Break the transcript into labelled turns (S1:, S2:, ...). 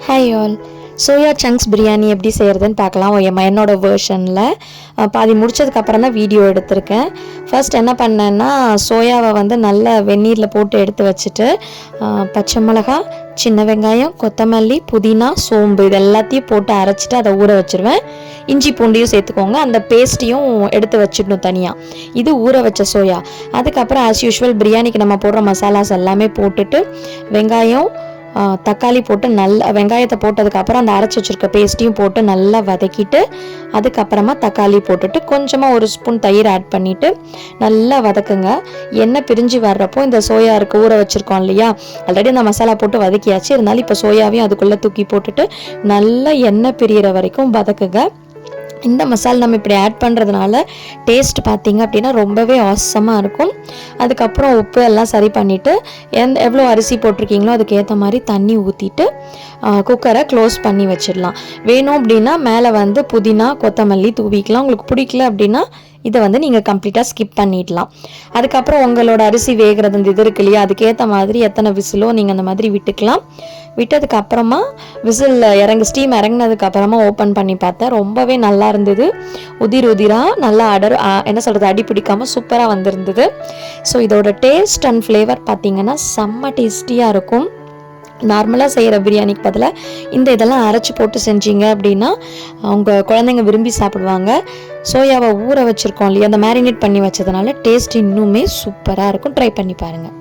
S1: Hi all. Soya chunks biryani எப்படி செய்கிறதுன்னு பார்க்கலாம். என்னோட வேர்ஷனில் பாதி முடிச்சதுக்கப்புறம் தான் வீடியோ எடுத்திருக்கேன். ஃபர்ஸ்ட் என்ன பண்ணேன்னா, சோயாவை வந்து நல்லா வெந்நீரில் போட்டு எடுத்து வச்சுட்டு பச்சை மிளகா, சின்ன வெங்காயம், கொத்தமல்லி, புதினா, சோம்பு இது எல்லாத்தையும் போட்டு அரைச்சிட்டு அதை ஊற வச்சுருவேன். இஞ்சி பூண்டையும் சேர்த்துக்கோங்க. அந்த பேஸ்ட்டையும் எடுத்து வச்சிடணும் தனியாக. இது ஊற வச்ச சோயா. அதுக்கப்புறம் ஆஸ் யூஷுவல் பிரியாணிக்கு நம்ம போடுற மசாலாஸ் எல்லாமே போட்டுட்டு வெங்காயம், தக்காளி போட்டு நல்லா வெங்காயத்தை போட்டதுக்கப்புறம் அந்த அரைச்சி வச்சுருக்க பேஸ்ட்டையும் போட்டு நல்லா வதக்கிட்டு அதுக்கப்புறமா தக்காளி போட்டுட்டு கொஞ்சமாக ஒரு ஸ்பூன் தயிர் ஆட் பண்ணிவிட்டு நல்லா வதக்குங்க. எண்ணெய் பிரிஞ்சு வர்றப்போ இந்த சோயா ஊற வச்சுருக்கோம் இல்லையா, ஆல்ரெடி அந்த மசாலா போட்டு வதக்கியாச்சு, இருந்தாலும் இப்போ சோயாவையும் அதுக்குள்ளே தூக்கி போட்டுட்டு நல்லா எண்ணெய் பிரிகிற வரைக்கும் வதக்குங்க. இந்த மசாலா நம்ம இப்படி ஆட் பண்ணுறதுனால டேஸ்ட் பார்த்திங்க அப்படின்னா ரொம்பவே ஆசமாக இருக்கும். அதுக்கப்புறம் உப்பு எல்லாம் சரி பண்ணிவிட்டு எவ்வளோ அரிசி போட்டிருக்கீங்களோ அதுக்கு ஏற்ற மாதிரி தண்ணி ஊற்றிட்டு குக்கரை க்ளோஸ் பண்ணி வச்சிடலாம். வேணும் அப்படின்னா மேலே வந்து புதினா, கொத்தமல்லி தூவிக்கலாம். உங்களுக்கு பிடிக்கல அப்படின்னா இதை வந்து நீங்கள் கம்ப்ளீட்டாக ஸ்கிப் பண்ணிடலாம். அதுக்கப்புறம் உங்களோட அரிசி வேகிறது இந்த இது இருக்கு இல்லையா, அதுக்கேற்ற மாதிரி எத்தனை விசிலோ நீங்கள் அந்த மாதிரி விட்டுக்கலாம். விட்டதுக்கு அப்புறமா விசில் ஸ்டீம் இறங்கினதுக்கு அப்புறமா ஓப்பன் பண்ணி பார்த்தேன். ரொம்பவே நல்லா இருந்தது. உதிராக நல்லா அடி பிடிக்காமல் சூப்பராக வந்திருந்தது. ஸோ இதோட டேஸ்ட் அண்ட் ஃப்ளேவர் பார்த்தீங்கன்னா செம்ம டேஸ்டியாக இருக்கும். நார்மலாக செய்கிற பிரியாணிக்கு பதிலாக இதெல்லாம் அரைச்சி போட்டு செஞ்சீங்க அப்படின்னா அவங்க குழந்தைங்க விரும்பி சாப்பிடுவாங்க. சோயாவை ஊற வச்சுருக்கோம் இல்லையா, அந்த மேரினேட் பண்ணி வச்சதுனால டேஸ்ட் இன்னுமே சூப்பராக இருக்கும். ட்ரை பண்ணி பாருங்கள்.